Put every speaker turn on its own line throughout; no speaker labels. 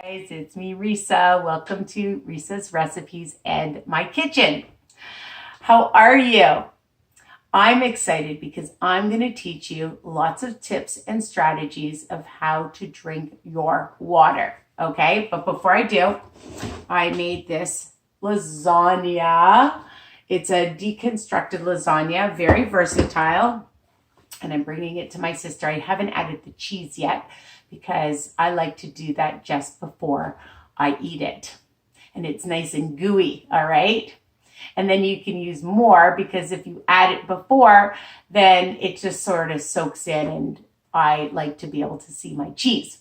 Guys, it's me, Risa. Welcome to Risa's Recipes and My Kitchen. How are you? I'm excited because I'm going to teach you lots of tips and strategies of how to drink your water. Okay, but before I do, I made this lasagna. It's a deconstructed lasagna, very versatile, and I'm bringing it to my sister. I haven't added the cheese yet because I like to do that just before I eat it. And it's nice and gooey, all right? And then you can use more because if you add it before, then it just sort of soaks in, and I like to be able to see my cheese.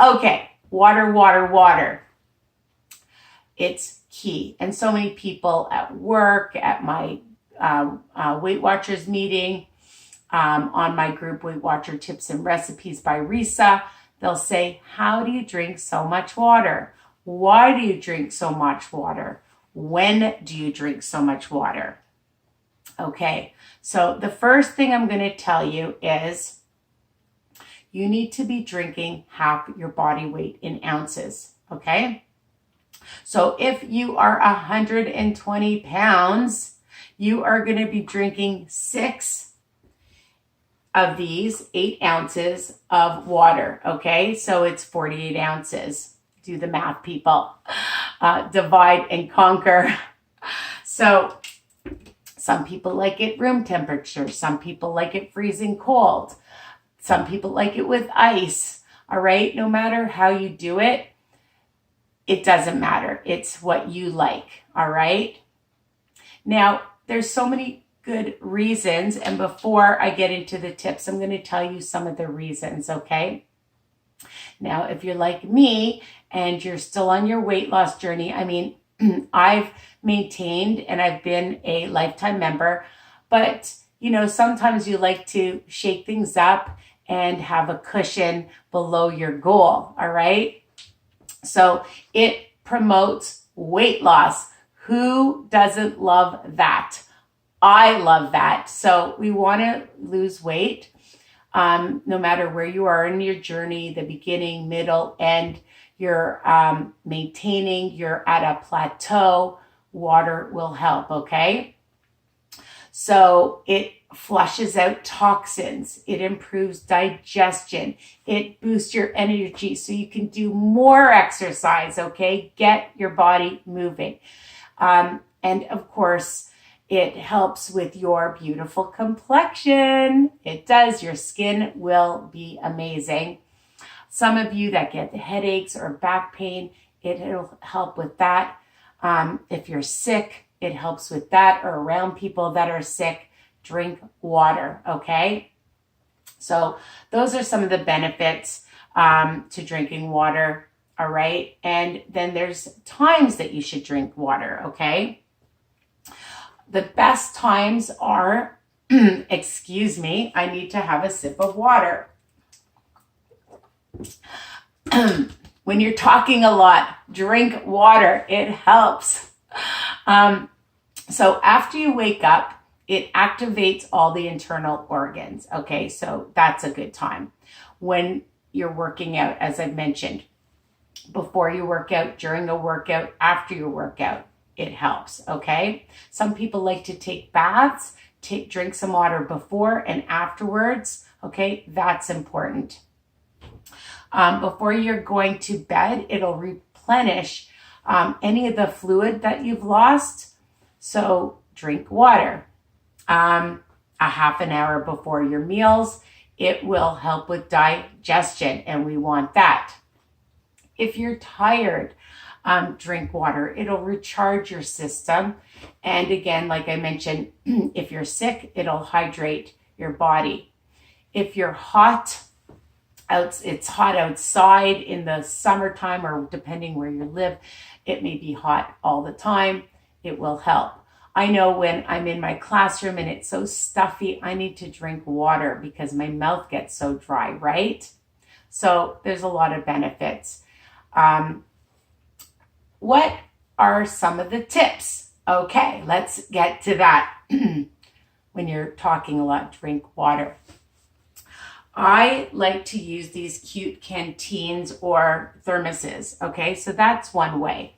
Okay, water, water, water. It's key. And so many people at work, at my Weight Watchers meeting, on my group, Weight Watcher Tips and Recipes by Risa, they'll say, how do you drink so much water? Why do you drink so much water? When do you drink so much water? Okay, so the first thing I'm going to tell you is you need to be drinking half your body weight in ounces, okay? So if you are 120 pounds, you are going to be drinking 6 of these 8 ounces of water, okay? So it's 48 ounces. Do the math, people. Divide and conquer. So some people like it room temperature. Some people like it freezing cold. Some people like it with ice, all right? No matter how you do it, it doesn't matter. It's what you like, all right? Now, there's so many good reasons. And before I get into the tips, I'm going to tell you some of the reasons, okay? Now, if you're like me and you're still on your weight loss journey, I mean, I've maintained and I've been a lifetime member, but you know, sometimes you like to shake things up and have a cushion below your goal, all right? So it promotes weight loss. Who doesn't love that? I love that. So we want to lose weight, no matter where you are in your journey, the beginning, middle, end. You're maintaining, you're at a plateau. Water will help, okay? So it flushes out toxins. It improves digestion. It boosts your energy so you can do more exercise, okay? Get your body moving. And of course, it helps with your beautiful complexion. It does. Your skin will be amazing. Some of you that get the headaches or back pain, it'll help with that. If you're sick, it helps with that, or around people that are sick. Drink water, okay? So those are some of the benefits to drinking water, all right? And then there's times that you should drink water, okay? The best times are, excuse me, I need to have a sip of water. When you're talking a lot, drink water. It helps. So after you wake up, it activates all the internal organs. Okay, so that's a good time. When you're working out, as I've mentioned, before you work out, during a workout, after your workout, it helps, okay? Some people like to take baths, drink some water before and afterwards, okay? That's important. Before you're going to bed, it'll replenish any of the fluid that you've lost. So drink water. A half an hour before your meals, it will help with digestion, and we want that. If you're tired, drink water. It'll recharge your system. And again, like I mentioned, if you're sick, it'll hydrate your body. If you're hot, it's hot outside in the summertime, or depending where you live, it may be hot all the time. It will help. I know when I'm in my classroom and it's so stuffy, I need to drink water because my mouth gets so dry, right? So there's a lot of benefits. What are some of the tips? Okay, let's get to that. When you're talking a lot, drink water. I like to use these cute canteens or thermoses. Okay, so that's one way.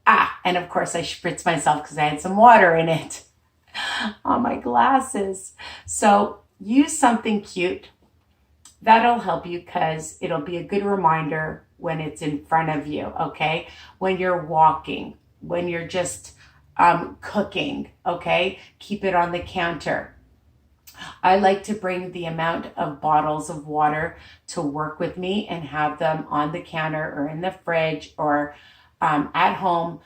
And of course I spritz myself because I had some water in it on my glasses. So use something cute. That'll help you because it'll be a good reminder when it's in front of you, okay? When you're walking, when you're just cooking, okay? Keep it on the counter. I like to bring the amount of bottles of water to work with me and have them on the counter or in the fridge or at home,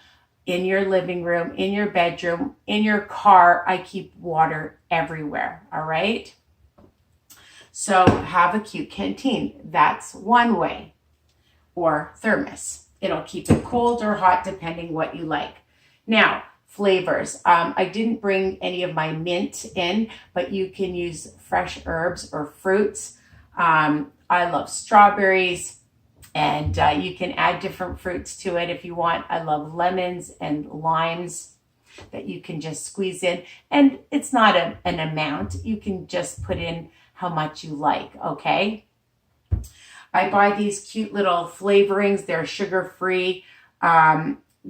in your living room, in your bedroom, in your car. I keep water everywhere, all right? So have a cute canteen. That's one way. Or thermos. It'll keep it cold or hot depending what you like. Now, flavors. I didn't bring any of my mint in, but you can use fresh herbs or fruits. I love strawberries, and you can add different fruits to it if you want. I love lemons and limes that you can just squeeze in. And it's not an amount. You can just put in how much you like, okay? I buy these cute little flavorings. They're sugar-free,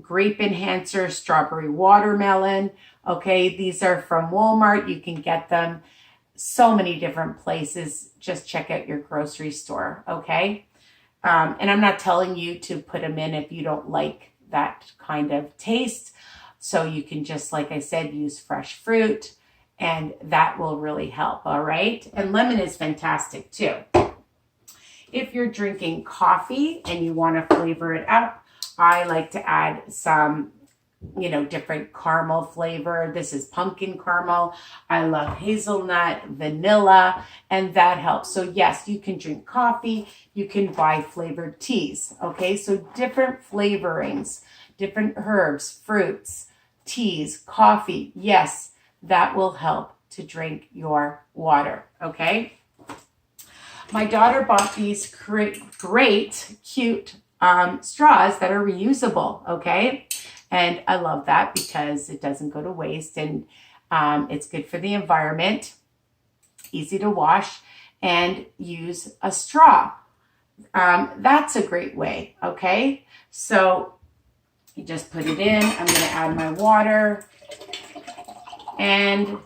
grape enhancer, strawberry watermelon. Okay, these are from Walmart. You can get them so many different places. Just check out your grocery store, okay? And I'm not telling you to put them in if you don't like that kind of taste. So you can just, like I said, use fresh fruit, and that will really help, all right? And lemon is fantastic too. If you're drinking coffee and you want to flavor it up, I like to add some, different caramel flavor. This is pumpkin caramel. I love hazelnut, vanilla, and that helps. So yes, you can drink coffee. You can buy flavored teas, okay? So different flavorings, different herbs, fruits, teas, coffee. Yes, that will help to drink your water, okay? My daughter bought these great, cute straws that are reusable, okay? And I love that because it doesn't go to waste, and it's good for the environment, easy to wash, and use a straw. That's a great way, okay? So you just put it in. I'm going to add my water, and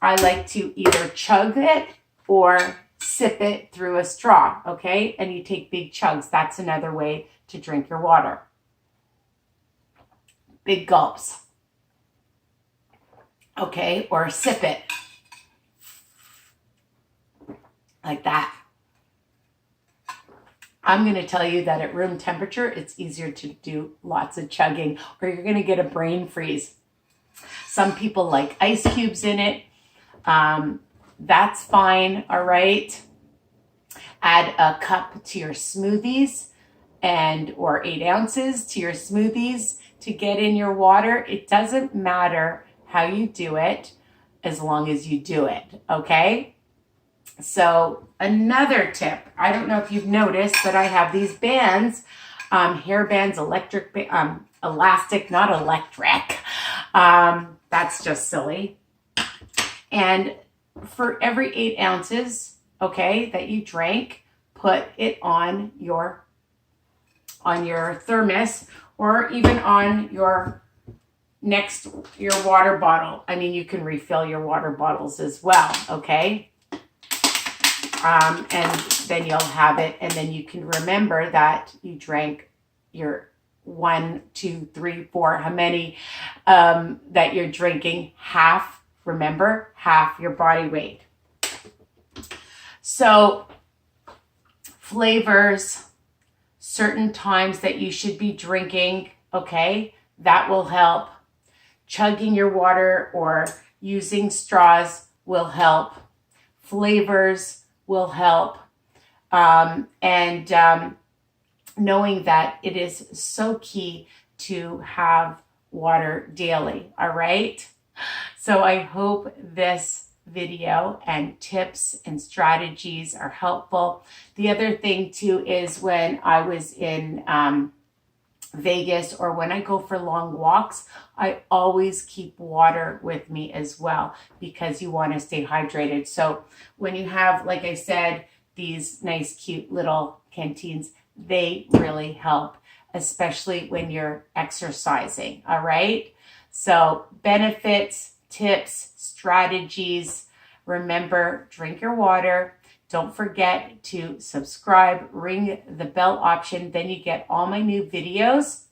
I like to either chug it or sip it through a straw, okay? And you take big chugs. That's another way to drink your water. Big gulps, okay? Or sip it like that. I'm going to tell you that at room temperature, it's easier to do lots of chugging, or you're going to get a brain freeze. Some people like ice cubes in it. That's fine, all right? Add a cup to your smoothies or 8 ounces to your smoothies to get in your water. It doesn't matter how you do it as long as you do it, okay? So another tip, I don't know if you've noticed, but I have these bands, hair bands, elastic, not electric. That's just silly. And for every 8 ounces, okay, that you drank, put it on your thermos, or even on your water bottle. I mean, you can refill your water bottles as well, okay? And then you'll have it, and then you can remember that you drank your 1, 2, 3, 4, how many that you're drinking. Half, remember, half your body weight. So flavors, certain times that you should be drinking, okay, that will help. Chugging your water or using straws will help. Flavors will help. And knowing that it is so key to have water daily, all right? So I hope this video and tips and strategies are helpful. The other thing too is when I was in Vegas or when I go for long walks, I always keep water with me as well because you want to stay hydrated. So when you have, like I said, these nice, cute little canteens, they really help, especially when you're exercising. All right. So benefits, tips, strategies. Remember, drink your water. Don't forget to subscribe, ring the bell option, then you get all my new videos.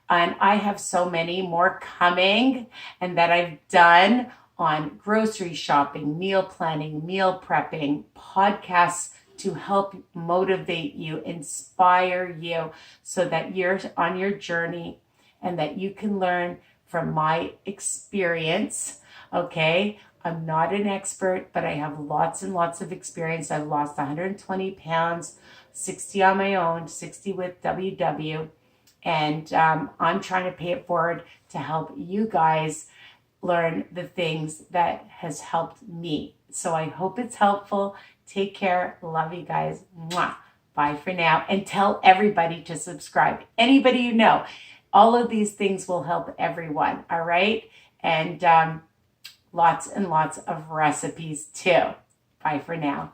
And I have so many more coming and that I've done on grocery shopping, meal planning, meal prepping, podcasts to help motivate you, inspire you so that you're on your journey and that you can learn from my experience, okay? I'm not an expert, but I have lots and lots of experience. I've lost 120 pounds, 60 on my own, 60 with WW. And I'm trying to pay it forward to help you guys learn the things that has helped me. So I hope it's helpful. Take care. Love you guys. Mwah. Bye for now. And tell everybody to subscribe. Anybody you know. All of these things will help everyone. All right. And lots and lots of recipes too. Bye for now.